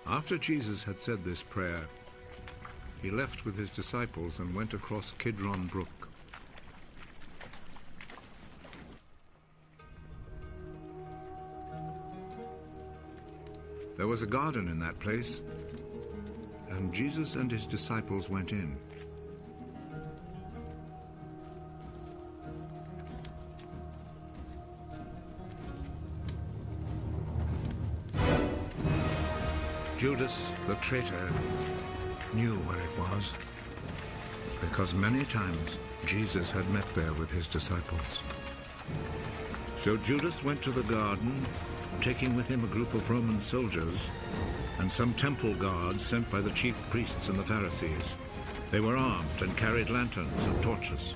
After Jesus had said this prayer, he left with his disciples and went across Kidron Brook. There was a garden in that place, and Jesus and his disciples went in. Judas, the traitor, knew where it was, because many times Jesus had met there with his disciples. So Judas went to the garden, taking with him a group of Roman soldiers and some temple guards sent by the chief priests and the Pharisees. They were armed and carried lanterns and torches.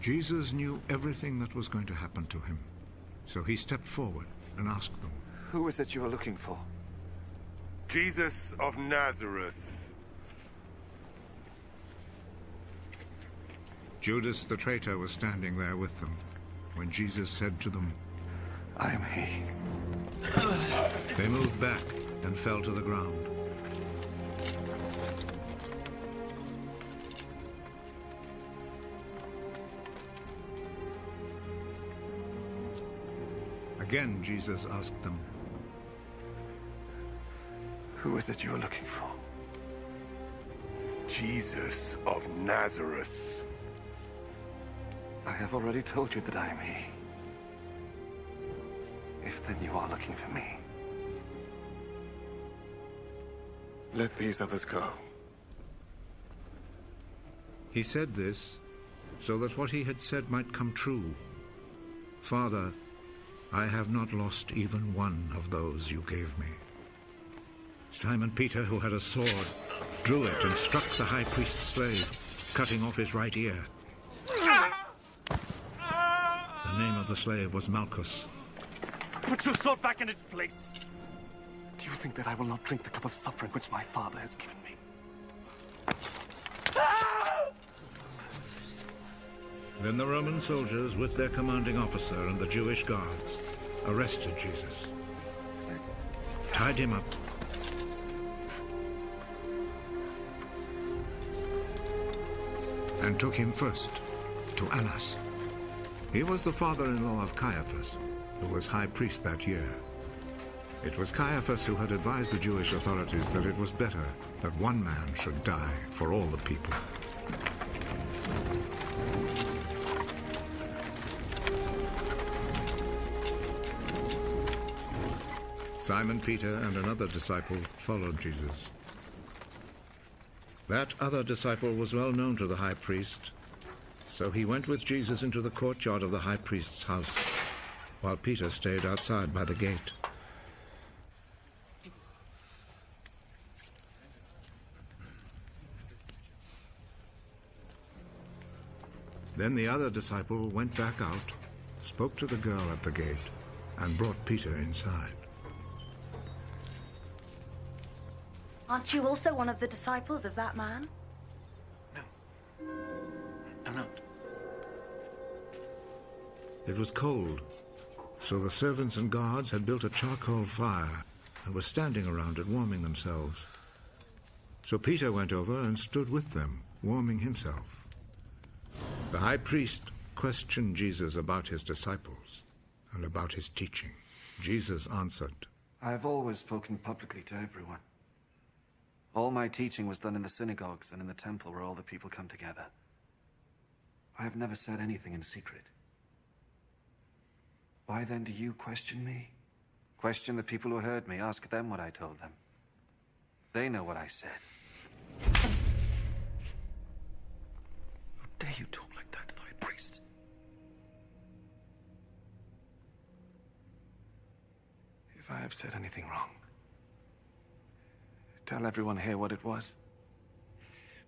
Jesus knew everything that was going to happen to him, so he stepped forward and asked them, "Who is it you are looking for?" Jesus of Nazareth. Judas the traitor was standing there with them when Jesus said to them, "I am he." They moved back and fell to the ground. Again, Jesus asked them, "Who is it you are looking for?" Jesus of Nazareth. I have already told you that I am he. If then you are looking for me, let these others go. He said this so that what he had said might come true. "Father, I have not lost even one of those you gave me." Simon Peter, who had a sword, drew it and struck the high priest's slave, cutting off his right ear. The name of the slave was Malchus. Put your sword back in its place. Do you think that I will not drink the cup of suffering which my father has given me? Then the Roman soldiers, with their commanding officer and the Jewish guards, arrested Jesus, tied him up, and took him first to Annas. He was the father-in-law of Caiaphas, who was high priest that year. It was Caiaphas who had advised the Jewish authorities that it was better that one man should die for all the people. Simon Peter and another disciple followed Jesus. That other disciple was well known to the high priest, so he went with Jesus into the courtyard of the high priest's house, while Peter stayed outside by the gate. Then the other disciple went back out, spoke to the girl at the gate, and brought Peter inside. Aren't you also one of the disciples of that man? No. I'm not. It was cold, so the servants and guards had built a charcoal fire and were standing around it, warming themselves. So Peter went over and stood with them, warming himself. The high priest questioned Jesus about his disciples and about his teaching. Jesus answered, I have always spoken publicly to everyone. All my teaching was done in the synagogues and in the temple where all the people come together. I have never said anything in secret. Why then do you question me? Question the people who heard me. Ask them what I told them. They know what I said. How dare you talk like that to the high priest? If I have said anything wrong, tell everyone here what it was.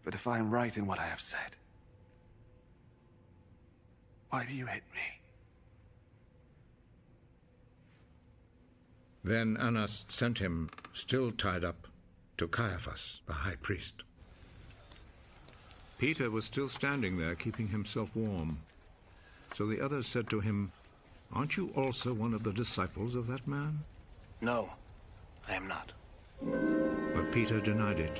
But if I am right in what I have said, why do you hit me? Then Annas sent him, still tied up, to Caiaphas, the high priest. Peter was still standing there, keeping himself warm. So the others said to him, "Aren't you also one of the disciples of that man?" No, I am not. But Peter denied it.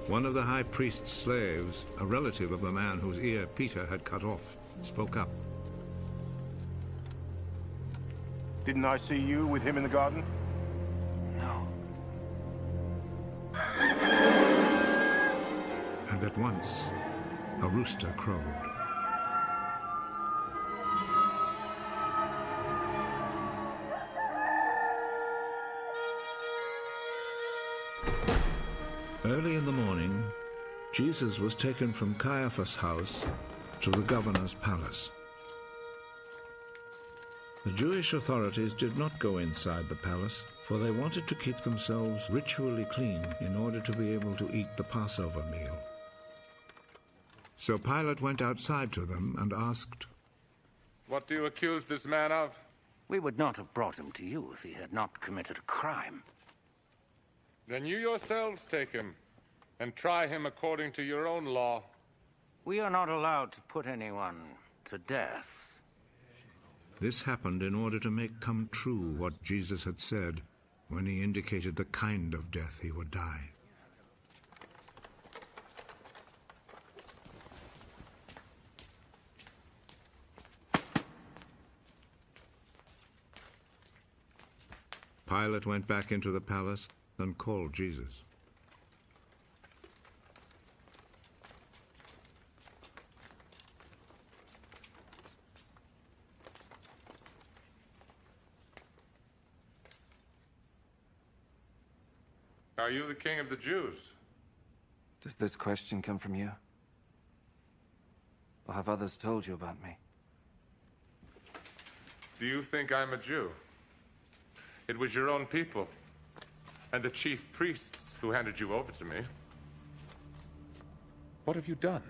One of the high priest's slaves, a relative of the man whose ear Peter had cut off, spoke up. Didn't I see you with him in the garden? No. And at once, a rooster crowed. Early in the morning, Jesus was taken from Caiaphas' house to the governor's palace. The Jewish authorities did not go inside the palace, for they wanted to keep themselves ritually clean in order to be able to eat the Passover meal. So Pilate went outside to them and asked, "What do you accuse this man of?" We would not have brought him to you if he had not committed a crime. Then you yourselves take him and try him according to your own law. We are not allowed to put anyone to death. This happened in order to make come true what Jesus had said when he indicated the kind of death he would die. Pilate went back into the palace and called Jesus. Are you the king of the Jews? Does this question come from you? Or have others told you about me? Do you think I'm a Jew? It was your own people and the chief priests who handed you over to me. What have you done?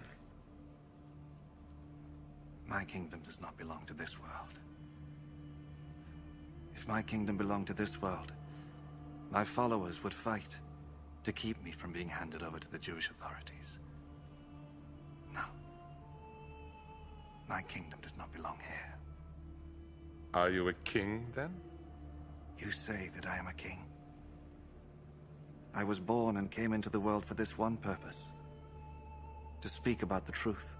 My kingdom does not belong to this world. If my kingdom belonged to this world, my followers would fight to keep me from being handed over to the Jewish authorities. No. My kingdom does not belong here. Are you a king, then? You say that I am a king. I was born and came into the world for this one purpose: to speak about the truth.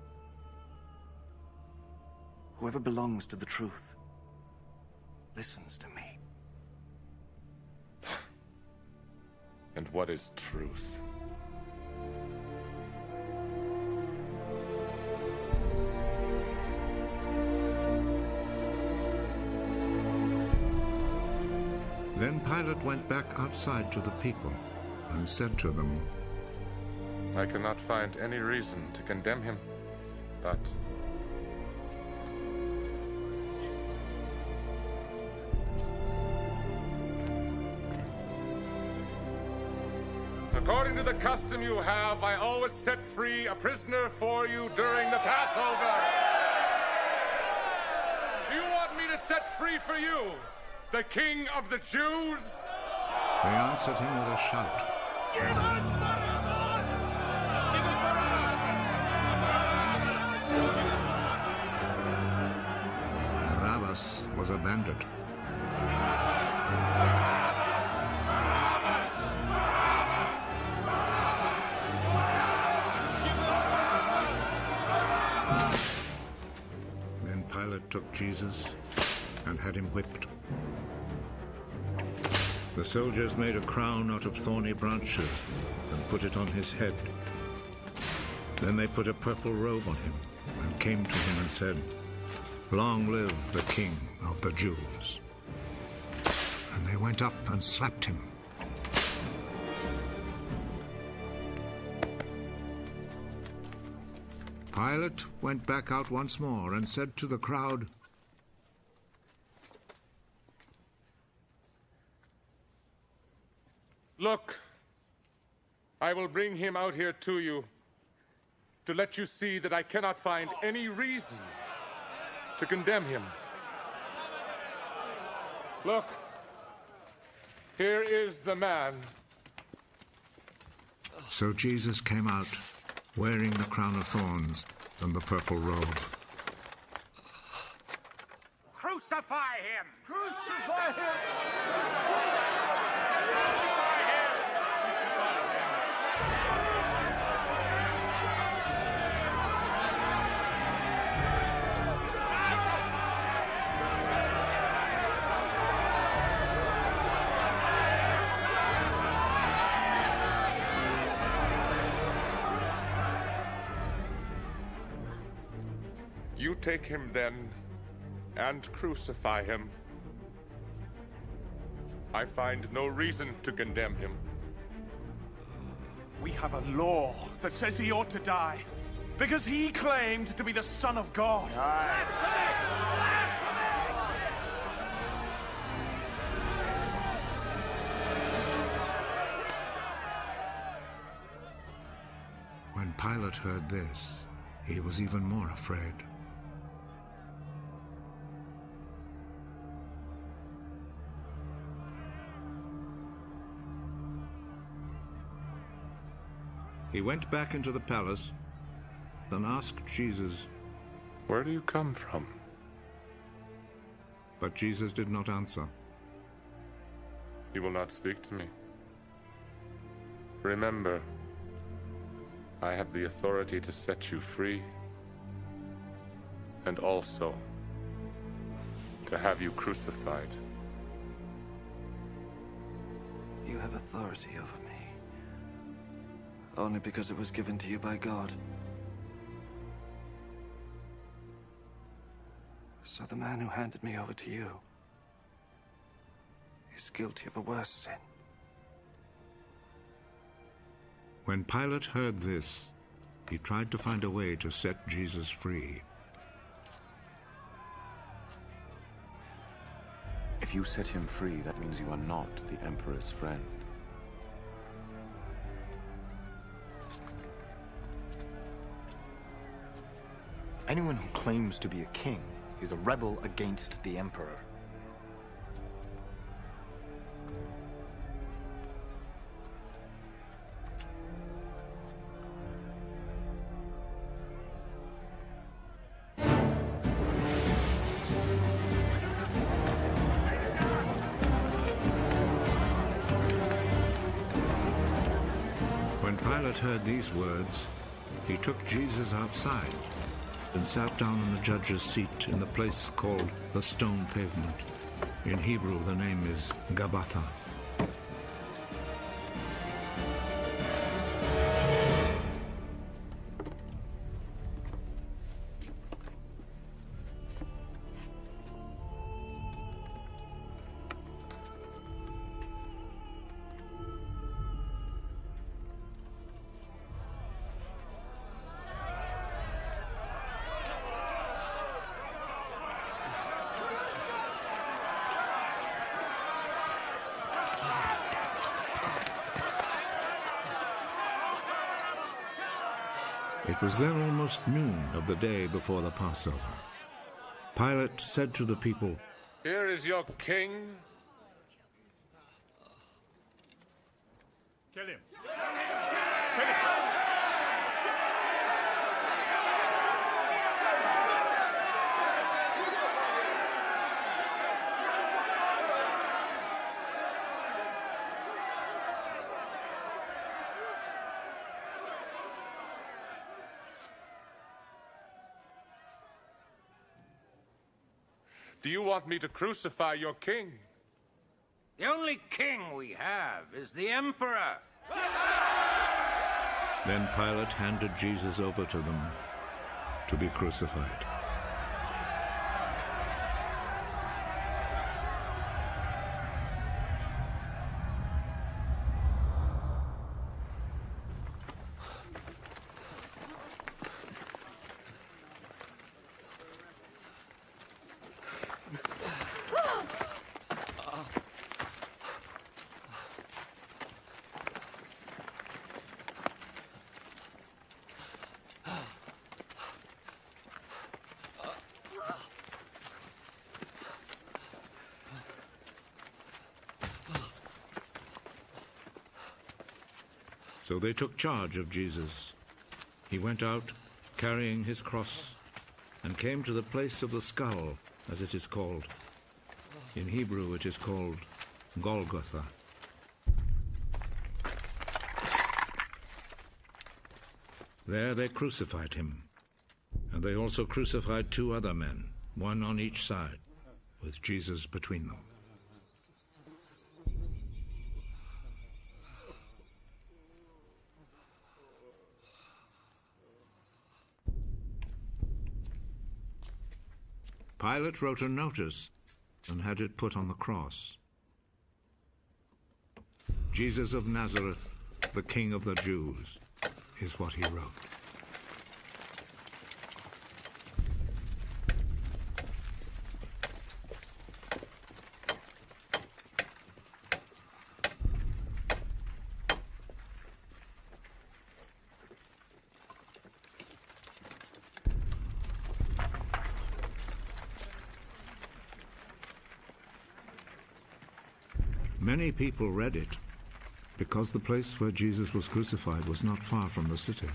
Whoever belongs to the truth listens to me. And what is truth? Then Pilate went back outside to the people and said to them, I cannot find any reason to condemn him, but according to the custom you have, I always set free a prisoner for you during the Passover. Do you want me to set free for you the King of the Jews? They answered him with a shout. Give us Barabbas! Give us Barabbas! Barabbas was a bandit. Then Pilate took Jesus and had him whipped. The soldiers made a crown out of thorny branches and put it on his head. Then they put a purple robe on him and came to him and said, Long live the King of the Jews. And they went up and slapped him. Pilate went back out once more and said to the crowd, Look, I will bring him out here to you to let you see that I cannot find any reason to condemn him. Look, Here is the man. So Jesus came out, wearing the crown of thorns and the purple robe. Crucify him! Crucify him! You take him then and crucify him. I find no reason to condemn him. We have a law that says he ought to die because he claimed to be the Son of God. When Pilate heard this, he was even more afraid. He went back into the palace and asked Jesus, Where do you come from? but Jesus did not answer. You will not speak to me. Remember, I have the authority to set you free and also to have you crucified. You have authority over me. Only because it was given to you by God. So the man who handed me over to you is guilty of a worse sin. When Pilate heard this, he tried to find a way to set Jesus free. If you set him free, that means you are not the Emperor's friend. Anyone who claims to be a king is a rebel against the Emperor. When Pilate heard these words, he took Jesus outside and sat down on the judge's seat in the place called the Stone Pavement. In Hebrew, the name is Gabbatha. It was then almost noon of the day before the Passover. Pilate said to the people, Here is your king. Kill him. Do you want me to crucify your king? The only king we have is the Emperor. Then Pilate handed Jesus over to them to be crucified. So they took charge of Jesus. He went out, carrying his cross, and came to the place of the skull, as it is called. In Hebrew it is called Golgotha. There they crucified him, and they also crucified 2 other men, one on each side, with Jesus between them. Pilate wrote a notice and had it put on the cross. Jesus of Nazareth, the King of the Jews, is what he wrote. Many people read it because the place where Jesus was crucified was not far from the city.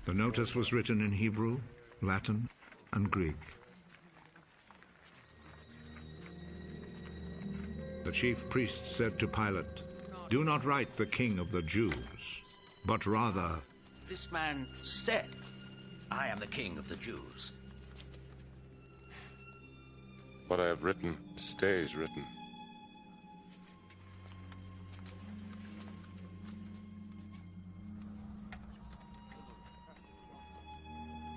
The notice was written in Hebrew, Latin, and Greek. The chief priest said to Pilate, "Do not write the King of the Jews, but rather..." This man said, "I am the King of the Jews." What I have written stays written.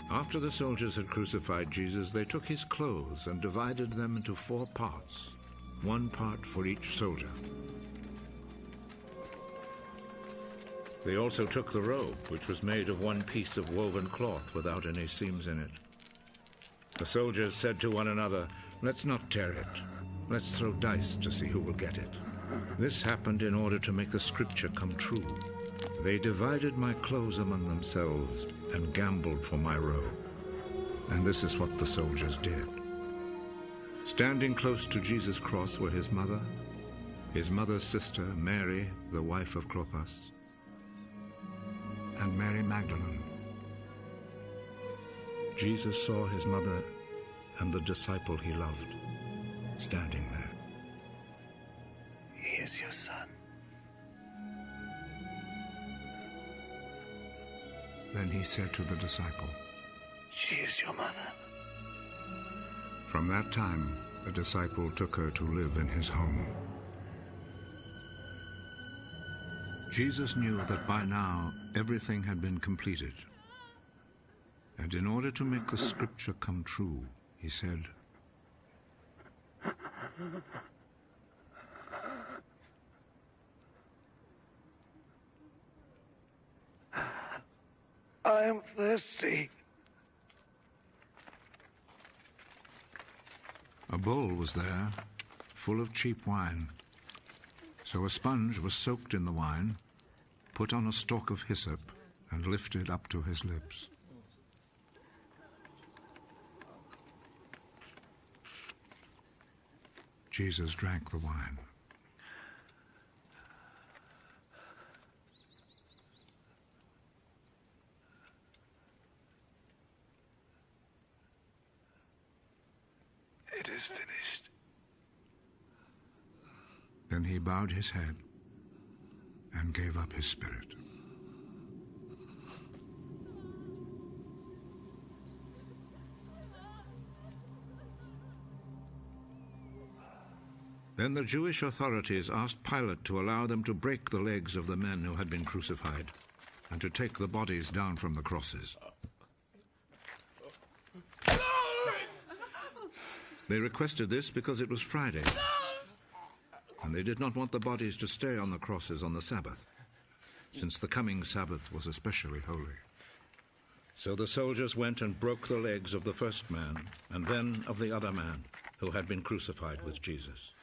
After the soldiers had crucified Jesus, they took his clothes and divided them into 4 parts, 1 part for each soldier. They also took the robe, which was made of 1 piece of woven cloth without any seams in it. The soldiers said to one another, "Let's not tear it. Let's throw dice to see who will get it." This happened in order to make the scripture come true. They divided my clothes among themselves and gambled for my robe. And this is what the soldiers did. Standing close to Jesus' cross were his mother's sister, Mary, the wife of Clopas, and Mary Magdalene. Jesus saw his mother and the disciple he loved standing there. He is your son. Then he said to the disciple, She is your mother. From that time, the disciple took her to live in his home. Jesus knew that by now everything had been completed. And in order to make the scripture come true, he said, I am thirsty. A bowl was there, full of cheap wine. So a sponge was soaked in the wine, put on a stalk of hyssop, and lifted up to his lips. Jesus drank the wine. It is finished. Then he bowed his head and gave up his spirit. Then the Jewish authorities asked Pilate to allow them to break the legs of the men who had been crucified and to take the bodies down from the crosses. They requested this because it was Friday, and they did not want the bodies to stay on the crosses on the Sabbath, since the coming Sabbath was especially holy. So the soldiers went and broke the legs of the first man, and then of the other man who had been crucified with Jesus.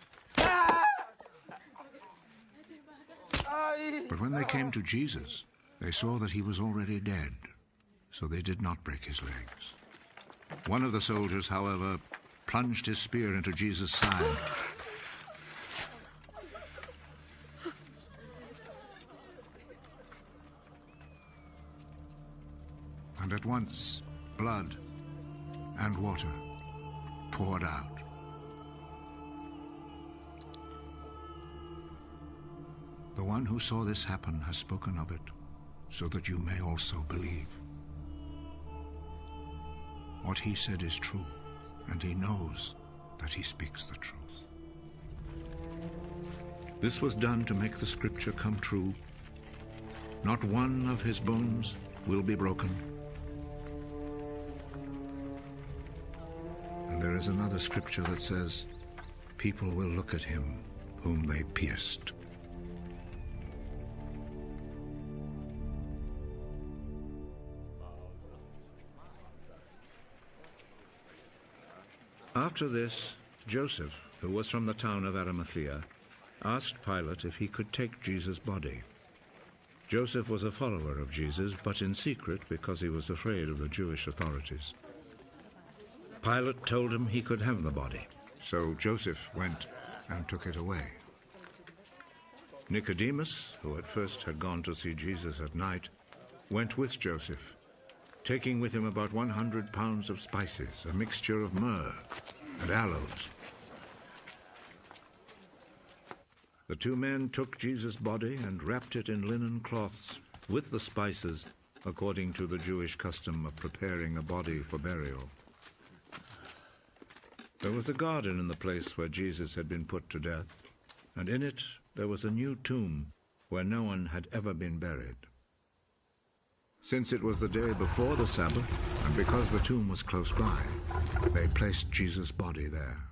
But when they came to Jesus, they saw that he was already dead, so they did not break his legs. One of the soldiers, however, plunged his spear into Jesus' side and at once blood and water poured out. The one who saw this happen has spoken of it, so that you may also believe. What he said is true, and he knows that he speaks the truth. This was done to make the scripture come true. Not one of his bones will be broken. And there is another scripture that says, people will look at him whom they pierced. After this, Joseph, who was from the town of Arimathea, asked Pilate if he could take Jesus' body. Joseph was a follower of Jesus, but in secret because he was afraid of the Jewish authorities. Pilate told him he could have the body, so Joseph went and took it away. Nicodemus, who at first had gone to see Jesus at night, went with Joseph, taking with him about 100 pounds of spices, a mixture of myrrh and aloes. The two men took Jesus' body and wrapped it in linen cloths with the spices, according to the Jewish custom of preparing a body for burial. There was a garden in the place where Jesus had been put to death, and in it there was a new tomb where no one had ever been buried. Since it was the day before the Sabbath, and because the tomb was close by, they placed Jesus' body there.